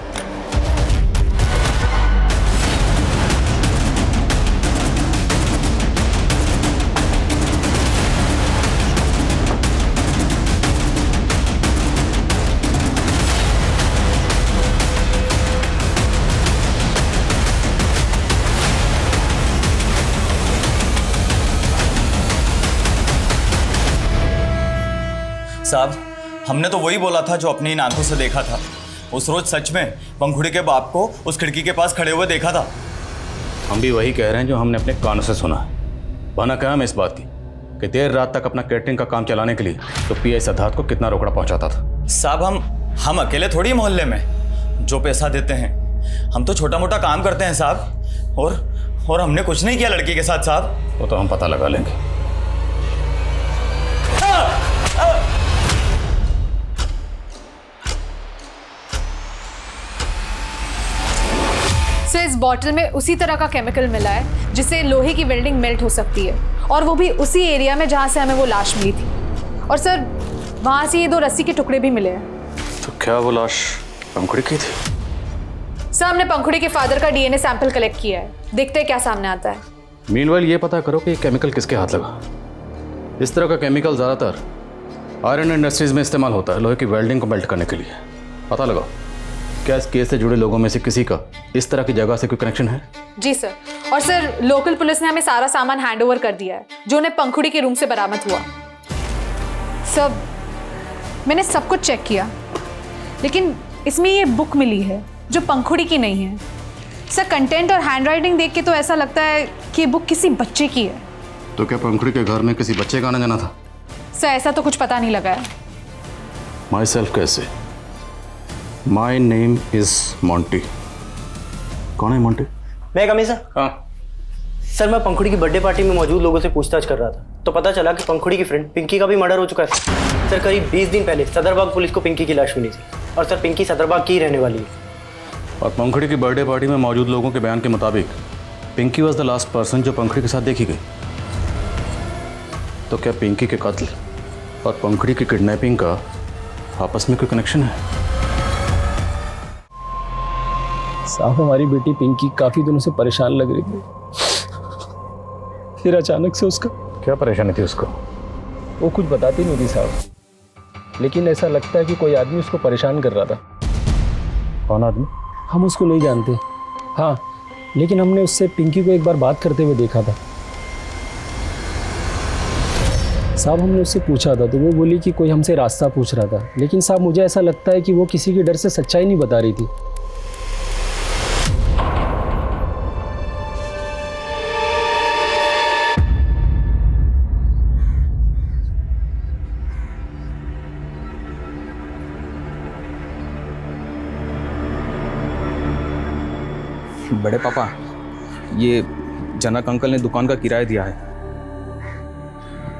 साहब, हमने तो वही बोला था जो अपनी इन आंखों से देखा था। उस रोज सच में पंखुड़ी के बाप को उस खिड़की के पास खड़े हुए देखा था। हम भी वही कह रहे हैं जो हमने अपने कानों से सुना है। बना क्या है इस बात की कि देर रात तक अपना कैटरिंग का काम चलाने के लिए तो PI सिद्धार्थ को कितना रोकड़ा पहुंचाता था। साहब, हम अकेले थोड़ी मोहल्ले में जो पैसा देते हैं, हम तो छोटा मोटा काम करते हैं साहब। और हमने कुछ नहीं किया लड़की के साथ साहब। वो तो हम पता लगा लेंगे। इस बॉटल में उसी तरह का केमिकल मिला है जिससे लोहे की वेल्डिंग मेल्ट हो सकती है, और वो भी उसी एरिया में जहां से हमें वो लाश मिली थी। और सर, वहां से ये 2 रस्सी के टुकड़े भी मिले हैं। तो क्या वो लाश पंखुड़ी की थी? सर, हमने पंखुड़ी के फादर का DNA सैंपल कलेक्ट किया है, देखते हैं क्या सामने आता है। मीनवाइल ये पता करो कि ये केमिकल किसके हाथ लगा। इस तरह का केमिकल ज़्यादातर आयरन इंडस्ट्रीज में इस्तेमाल होता है, लोहे की वेल्डिंग को मेल्ट करने के लिए। पता लगाओ क्या इस केस से जुड़े लोगों में से किसी का इस तरह की जगह से कोई कनेक्शन है? जी सर। और सर, लोकल पुलिस ने हमें सारा सामान हैंडओवर कर दिया है जो उन्हें पंखुड़ी के रूम से बरामद हुआ। सर, मैंने सब कुछ चेक किया, लेकिन इसमें ये बुक मिली है जो पंखुड़ी की नहीं है। सर, कंटेंट और हैंडराइटिंग देख के तो ऐसा लगता है कि ये बुक किसी बच्चे की है। तो क्या पंखुड़ी के घर में किसी बच्चे का आना जाना था? सर, ऐसा तो कुछ पता नहीं लगा है। माई सेल्फ कैसे? My name is Monty. कौन है मॉन्टी? मैं कमी सर। हाँ सर, मैं पंखुड़ी की बर्थडे पार्टी में मौजूद लोगों से पूछताछ कर रहा था, तो पता चला कि पंखुड़ी की फ्रेंड पिंकी का भी मर्डर हो चुका है। सर, करीब 20 दिन पहले सदरबाग पुलिस को पिंकी की लाश मिली थी, और सर, पिंकी सदरबाग की रहने वाली है। और पंखुड़ी की बर्थडे पार्टी में मौजूद लोगों के बयान के मुताबिक Pinky was the last person जो पंखुड़ी के साथ देखी गई। तो क्या पिंकी के कत्ल और पंखुड़ी की किडनैपिंग का आपस में कोई कनेक्शन है? साहब, हमारी बेटी पिंकी काफी दिनों से परेशान लग रही थी, फिर अचानक से उसका। क्या परेशानी थी उसको? वो कुछ बताती नहीं थी साहब, लेकिन ऐसा लगता है कि कोई आदमी उसको परेशान कर रहा था। कौन आदमी? हम उसको नहीं जानते। हाँ, लेकिन हमने उससे पिंकी को एक बार बात करते हुए देखा था साहब। हमने उससे पूछा था तो वो बोली कि कोई हमसे रास्ता पूछ रहा था, लेकिन साहब मुझे ऐसा लगता है कि वो किसी के डर से सच्चाई नहीं बता रही थी। बड़े पापा, ये जनक अंकल ने दुकान का किराया दिया है।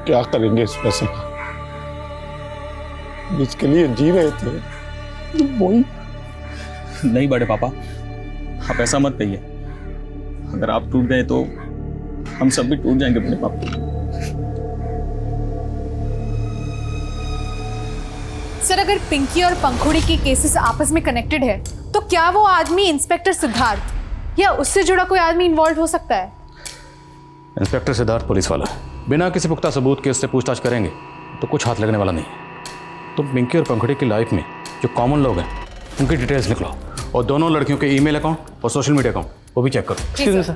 क्या करेंगे इस पैसे का? जिसके लिए जी रहे थे वही। नहीं बड़े पापा, आप ऐसा मत कहिए। अगर आप टूट गए तो हम सब भी टूट जाएंगे बड़े पापा। सर, अगर पिंकी और पंखुड़ी की केसेस आपस में कनेक्टेड है, तो क्या वो आदमी इंस्पेक्टर सिद्धार्थ या उससे जुड़ा कोई आदमी इन्वॉल्व हो सकता है? इंस्पेक्टर सिद्धार्थ पुलिस वाला है, बिना किसी पुख्ता सबूत के उससे पूछताछ करेंगे तो कुछ हाथ लगने वाला नहीं है। तुम पिंकी और पंखुड़ी की लाइफ में जो कॉमन लोग हैं उनकी डिटेल्स निकलो, और दोनों लड़कियों के ईमेल अकाउंट और सोशल मीडिया अकाउंट वो भी चेक करो। Excuse me sir.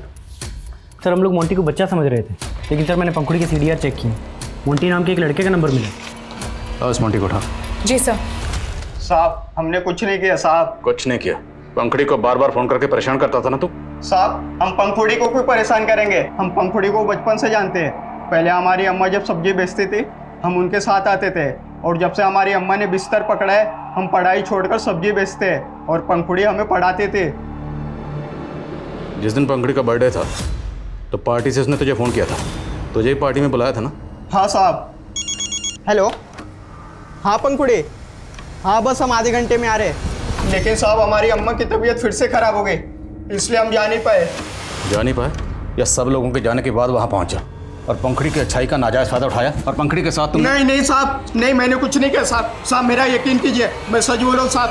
सर, हम लोग मोंटी को बच्चा समझ रहे थे, लेकिन सर मैंने पंखुड़ी के CDR चेक किए, मोंटी नाम के एक लड़के का नंबर मिला। उस मोंटी को उठा। जी सर। साहब, हमने कुछ नहीं किया साहब। कुछ नहीं किया? पंखुड़ी को बार बार फोन करके परेशान करता था ना तू? साहब हम पंखुड़ी को क्यों परेशान करेंगे? हम पंखुड़ी को बचपन से जानते हैं। पहले हमारी अम्मा जब सब्जी बेचती थी हम उनके साथ आते थे, और जब से हमारी अम्मा ने बिस्तर पकड़ा है हम पढ़ाई छोड़कर सब्जी बेचते हैं और पंखुड़ी हमें पढ़ाते थे। जिस दिन पंखुड़ी का बर्थडे था तो पार्टी से उसने तुझे फ़ोन किया था, तुझे ही पार्टी में बुलाया था ना? हाँ साहब। हेलो, हाँ पंखुड़ी, हाँ बस हम आधे घंटे में आ रहे हैं। लेकिन साहब हमारी अम्मा की तबीयत फिर से खराब हो गई, इसलिए हम जा नहीं पाए। जा नहीं पाए या सब लोगों के जाने के बाद वहाँ पहुँचा और पंखुड़ी की अच्छाई का नाजायज़ फायदा उठाया और पंखुड़ी के साथ तुम? नहीं नहीं साहब, नहीं मैंने कुछ नहीं किया साहब। साहब मेरा यकीन कीजिए, मैं सच बोल रहा हूँ साहब।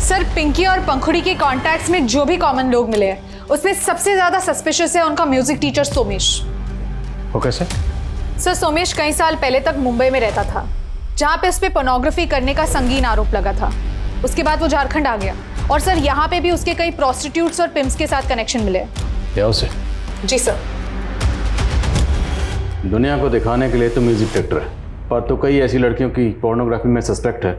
सर पिंकी और पंखुड़ी के कॉन्टैक्ट्स में जो भी कॉमन लोग मिले हैं उसमें सबसे ज्यादा सस्पिशियस है उनका म्यूजिक टीचर सोमेश। वो कैसे? सर सोमेश कई साल पहले तक मुंबई में रहता था, जहाँ पे उस पर पोर्नोग्राफी करने का संगीन आरोप लगा था। उसके बाद वो झारखंड आ गया और सर यहाँ पे भी उसके कई प्रोस्टिट्यूट्स और पिम्प्स के साथ कनेक्शन मिले। क्या उसे? जी सर। दुनिया को दिखाने के लिए तो म्यूजिक डायरेक्टर है, पर तो कई ऐसी लड़कियों की पोर्नोग्राफी में सस्पेक्ट है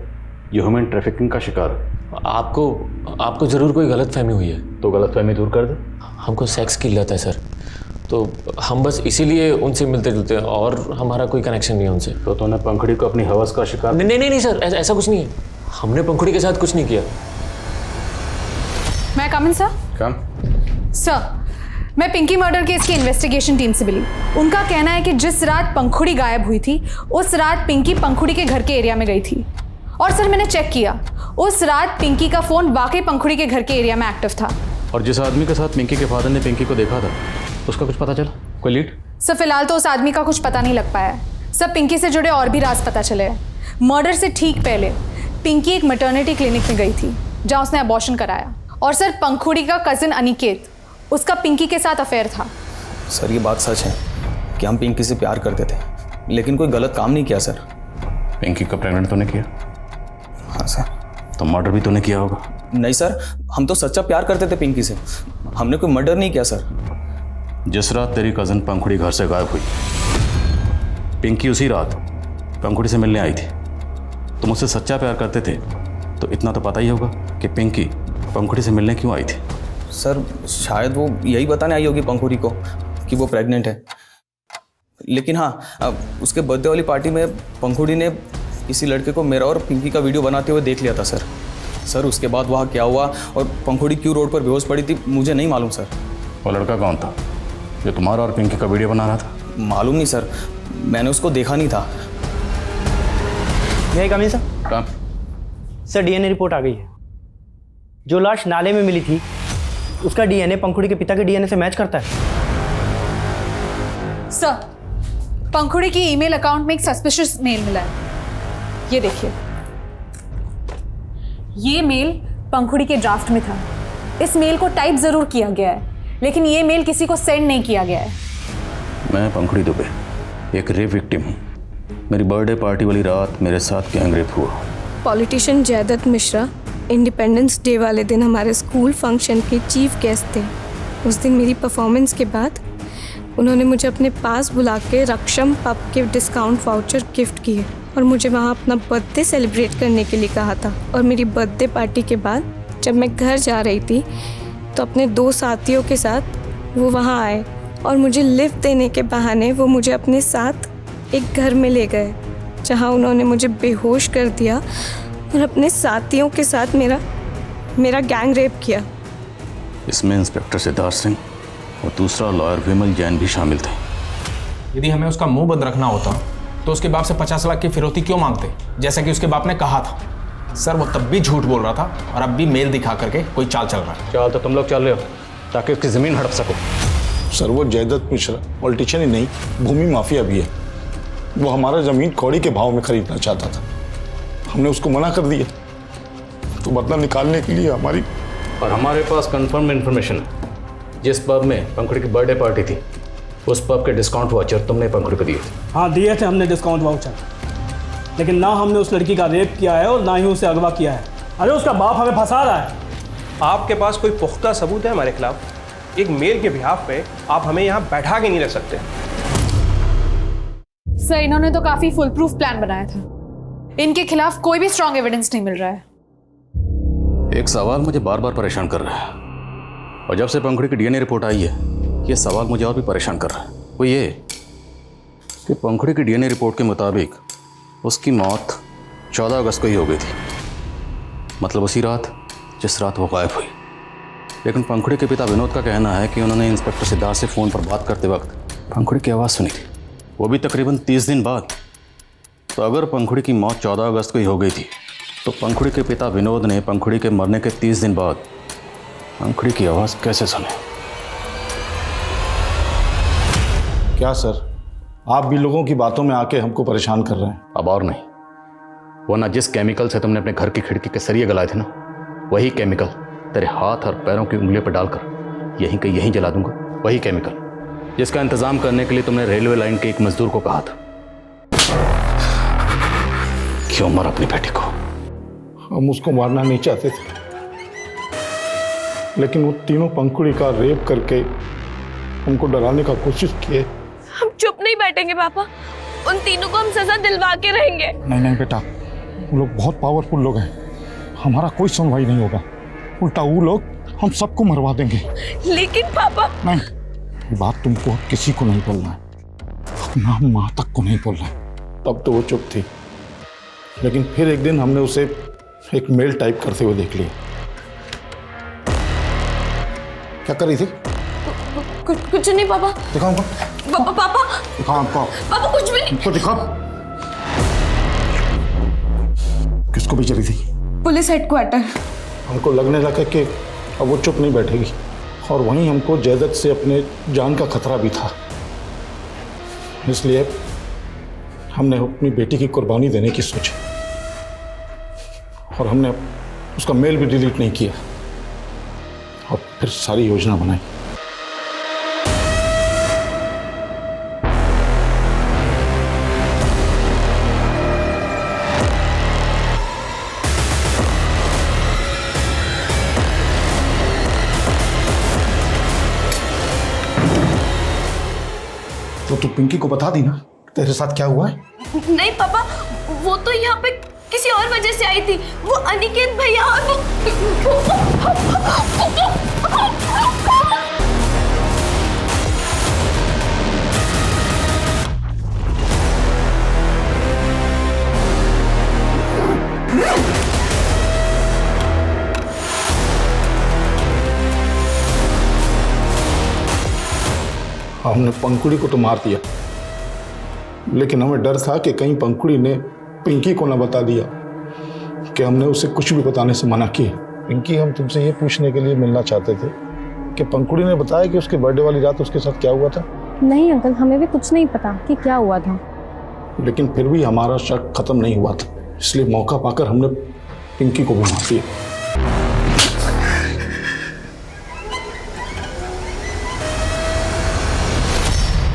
जो ह्यूमन ट्रैफिकिंग का शिकार है। आपको ज़रूर कोई गलतफहमी हुई है। तो गलतफहमी दूर कर दे। हमको सेक्स की लत है सर, तो हम बस इसीलिए उनसे मिलते जुलते हैं और हमारा कोई कनेक्शन नहीं है उनसे। तो तूने पंखुड़ी को अपनी हवस का शिकार? नहीं सर, ऐसा कुछ नहीं है। हमने पंखुड़ी के साथ कुछ नहीं किया। मैं कम इन सर? कम। सर मैं पिंकी मर्डर केस की इन्वेस्टिगेशन टीम से मिली। उनका कहना है कि जिस रात पंखुड़ी गायब हुई थी उस रात पिंकी पंखुड़ी के घर के एरिया में गई थी। और सर मैंने चेक किया, उस रात पिंकी का फोन वाकई पंखुड़ी के घर के एरिया में एक्टिव था। और जिस आदमी के साथ पिंकी के फादर ने पिंकी को देखा था उसका कुछ पता चला? कोई लीड? सर फिलहाल तो उस आदमी का कुछ पता नहीं लग पाया। सब पिंकी से जुड़े और भी राज पता चले हैं। मर्डर से ठीक पहले पिंकी एक मैटरनिटी क्लिनिक में गई थी जहाँ उसने अबॉर्शन कराया। और सर पंखुड़ी का कजिन अनिकेत, उसका पिंकी के साथ अफेयर था। सर ये बात सच है कि हम पिंकी से प्यार करते थे, लेकिन कोई गलत काम नहीं किया सर। पिंकी को प्रेग्नेंट तूने किया? हाँ सर। तो मर्डर भी तूने किया होगा? नहीं सर, हम तो सच्चा प्यार करते थे पिंकी से, हमने कोई मर्डर नहीं किया सर। जिस रात तेरी कज़न पंखुड़ी घर से गायब हुई, पिंकी उसी रात पंखुड़ी से मिलने आई थी। तुम मुझसे सच्चा प्यार करते थे तो इतना तो पता ही होगा कि पिंकी पंखुड़ी से मिलने क्यों आई थी। सर शायद वो यही बताने आई होगी पंखुड़ी को कि वो प्रेग्नेंट है। लेकिन हाँ, उसके बर्थडे वाली पार्टी में पंखुड़ी ने किसी लड़के को मेरा और पिंकी का वीडियो बनाते हुए देख लिया था सर। सर उसके बाद वहाँ क्या हुआ और पंखुड़ी क्यों रोड पर बेहोश पड़ी थी मुझे नहीं मालूम सर। वो लड़का कौन था जो तुम्हारा और पिंकी का वीडियो बना रहा था? मालूम नहीं सर, मैंने उसको देखा नहीं था। यही कमी सर? काम सर डीएनए रिपोर्ट आ गई है। जो लाश नाले में मिली थी उसका डीएनए पंखुड़ी के पिता के डीएनए से मैच करता है। सर पंखुड़ी की ईमेल अकाउंट में एक सस्पिशियस मेल मिला है, ये देखिए। ये मेल पंखुड़ी के ड्राफ्ट में था। इस मेल को टाइप जरूर किया गया है लेकिन ये मेल किसी को सेंड नहीं किया गया है। मैं पंखुड़ी दुबे एक रेप विक्टिम हूँ। मेरी बर्थडे पार्टी वाली रात मेरे साथ गैंग रेप हुआ। Politician Jaydutt Mishra independence day वाले दिन हमारे स्कूल फंक्शन के चीफ गेस्ट थे। उस दिन मेरी परफॉर्मेंस के बाद उन्होंने मुझे अपने पास बुला के रक्षम पब के डिस्काउंट वाउचर गिफ्ट किए और मुझे वहाँ अपना बर्थडे सेलिब्रेट करने के लिए कहा था। और मेरी बर्थडे पार्टी के बाद जब मैं घर जा रही थी तो अपने 2 साथियों के साथ वो वहाँ आए और मुझे लिफ्ट देने के बहाने वो मुझे अपने साथ एक घर में ले गए जहाँ उन्होंने मुझे बेहोश कर दिया और अपने साथियों के साथ मेरा गैंग रेप किया। इसमें इंस्पेक्टर सिद्धार्थ सिंह और दूसरा लॉयर विमल जैन भी शामिल थे। यदि हमें उसका मुंह बंद रखना होता तो उसके बाप से 50 लाख की फिरौती क्यों मांगते, जैसा कि उसके बाप ने कहा था। सर वो तब भी झूठ बोल रहा था और अब भी मेल दिखा करके कोई चाल चल रहा है। चाल तो तुम लोग चल रहे हो ताकि उसकी ज़मीन हड़प सको। सर वो जयदत्त मिश्रा पॉलिटिशियन ही नहीं, भूमि माफिया भी है। वो हमारा ज़मीन कौड़ी के भाव में खरीदना चाहता था, हमने उसको मना कर दिया। तो बदला निकालने के लिए हमारे पास कंफर्म इन्फॉर्मेशन है। जिस पब में पंखुड़ी की बर्थडे पार्टी थी उस पब के डिस्काउंट वाउचर तुमने पंखुड़ी को दिए थे। हाँ दिए थे हमने डिस्काउंट वाउचर, लेकिन ना हमने उस लड़की का रेप किया है और ना ही उसे अगवा किया है। अरे उसका बाप हमें फंसा रहा है। आपके पास कोई पुख्ता सबूत है हमारे खिलाफ? एक मेल के बिहाफ पे आप हमें यहाँ बैठा के नहीं रह सकते। सर इन्होंने तो काफी फुल प्रूफ प्लान बनाया था। इनके खिलाफ कोई भी स्ट्रॉन्ग एविडेंस नहीं मिल रहा है। एक सवाल मुझे बार बार परेशान कर रहा है, और जब से पंखुड़ी की डीएनए रिपोर्ट आई है ये सवाल मुझे और भी परेशान कर रहा है। वो ये कि पंखुड़ी की डीएनए रिपोर्ट के मुताबिक उसकी मौत 14 अगस्त को ही हो गई थी, मतलब उसी रात जिस रात वो गायब हुई। लेकिन पंखुड़ी के पिता विनोद का कहना है कि उन्होंने इंस्पेक्टर सिद्धार्थ से फ़ोन पर बात करते वक्त पंखुड़ी की आवाज़ सुनी थी, वो भी तकरीबन 30 दिन बाद। तो अगर पंखुड़ी की मौत 14 अगस्त को ही हो गई थी तो पंखुड़ी के पिता विनोद ने पंखुड़ी के मरने के 30 दिन बाद पंखुड़ी की आवाज़ कैसे सुनी? क्या सर, आप भी लोगों की बातों में आके हमको परेशान कर रहे हैं? अब और नहीं, वरना जिस केमिकल से तुमने अपने घर की खिड़की के सरिये गलाए थे ना, वही केमिकल तेरे हाथ और पैरों की उंगलियों पर डालकर यहीं के यहीं जला दूंगा। वही केमिकल जिसका इंतजाम करने के लिए तुमने रेलवे लाइन के एक मजदूर को कहा था। क्यों मर अपनी बेटी को? हम उसको मारना नहीं चाहते थे, लेकिन वो तीनों पंखुड़ी का रेप करके हमको डराने का कोशिश किए। हम चुप नहीं बैठेंगे पापा, उन तीनों को हम सजा दिलवा के रहेंगे। नहीं नहीं बेटा, वो लोग बहुत पावरफुल लोग हैं, हमारा कोई सुनवाई नहीं होगा, उल्टा वो लोग हम सबको मरवा देंगे। लेकिन पापा नहीं, ये बात तुमको किसी को नहीं बोलना है, ना माँ तक को नहीं बोलना है। तब तो वो चुप थी, लेकिन फिर एक दिन हमने उसे एक मेल टाइप करते हुए देख लिया। क्या कर रही थी? कुछ नहीं पापा। दिखाओ हमको। पापा दिखाओ हमको। पापा कुछ भी नहीं। तो दिखाओ। किसको भेज रही थी? Police headquarter. हमको लगने लगा कि अब वो चुप नहीं बैठेगी, और वहीं हमको जयदत्त से अपने जान का खतरा भी था, इसलिए हमने अपनी बेटी की कुर्बानी देने की सोची, और हमने उसका मेल भी डिलीट नहीं किया, और फिर सारी योजना बनाई। तो तू पिंकी को बता दी ना तेरे साथ क्या हुआ है? नहीं पापा, वो तो यहाँ पे किसी और वजह से आई थी, वो अनिकेत भैया और वो हमने पंखुड़ी को तो मार दिया, लेकिन हमें डर था कि कहीं पंखुड़ी ने पिंकी को ना बता दिया कि हमने उसे कुछ भी बताने से मना किया। पिंकी, हम तुमसे ये पूछने के लिए मिलना चाहते थे कि पंखुड़ी ने बताया कि उसके बर्थडे वाली रात उसके साथ क्या हुआ था? नहीं अंकल, हमें भी कुछ नहीं पता कि क्या हुआ था। लेकिन फिर भी हमारा शक खत्म नहीं हुआ था, इसलिए मौका पाकर हमने पिंकी को भी मार दिया।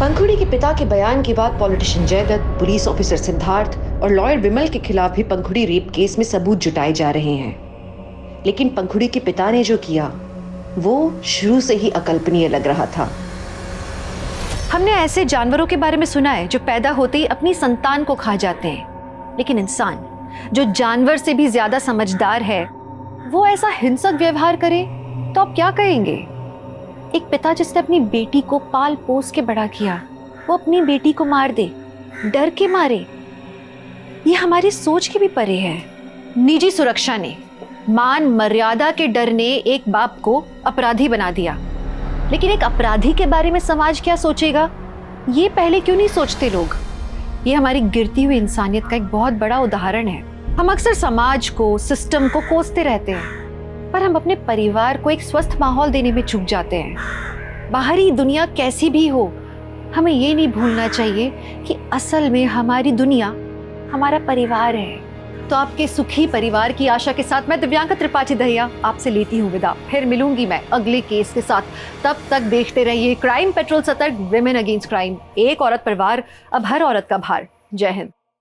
पंखुड़ी के पिता के बयान के बाद politician Jaydutt, police officer Siddharth और लॉयर विमल के खिलाफ भी पंखुड़ी रेप केस में सबूत जुटाए जा रहे हैं। लेकिन पंखुड़ी के पिता ने जो किया वो शुरू से ही अकल्पनीय लग रहा था। हमने ऐसे जानवरों के बारे में सुना है जो पैदा होते ही अपनी संतान को खा जाते हैं, लेकिन इंसान जो जानवर से भी ज्यादा समझदार है वो ऐसा हिंसक व्यवहार करे तो आप क्या कहेंगे? एक पिता जिसने अपनी बेटी को पाल पोस के बड़ा किया, वो अपनी बेटी को मार दे, डर के मारे। ये हमारी सोच के भी परे है। निजी सुरक्षा ने, मान मर्यादा के डर ने एक बाप को अपराधी बना दिया, लेकिन एक अपराधी के बारे में समाज क्या सोचेगा, ये पहले क्यों नहीं सोचते लोग? ये हमारी गिरती हुई इंसानियत का एक बहुत बड़ा उदाहरण है। हम अक्सर समाज को, सिस्टम को कोसते रहते हैं, पर हम अपने परिवार को एक स्वस्थ माहौल देने में चूक जाते हैं। बाहरी दुनिया कैसी भी हो, हमें ये नहीं भूलना चाहिए कि असल में हमारी दुनिया हमारा परिवार है। तो आपके सुखी परिवार की आशा के साथ मैं दिव्यांका त्रिपाठी दहिया आपसे लेती हूँ विदा। फिर मिलूंगी मैं अगले केस के साथ। तब तक देखते रहिए क्राइम पेट्रोल सतर्क, विमेन अगेंस्ट क्राइम। एक औरत पर वार, अब हर औरत का भार। जय हिंद।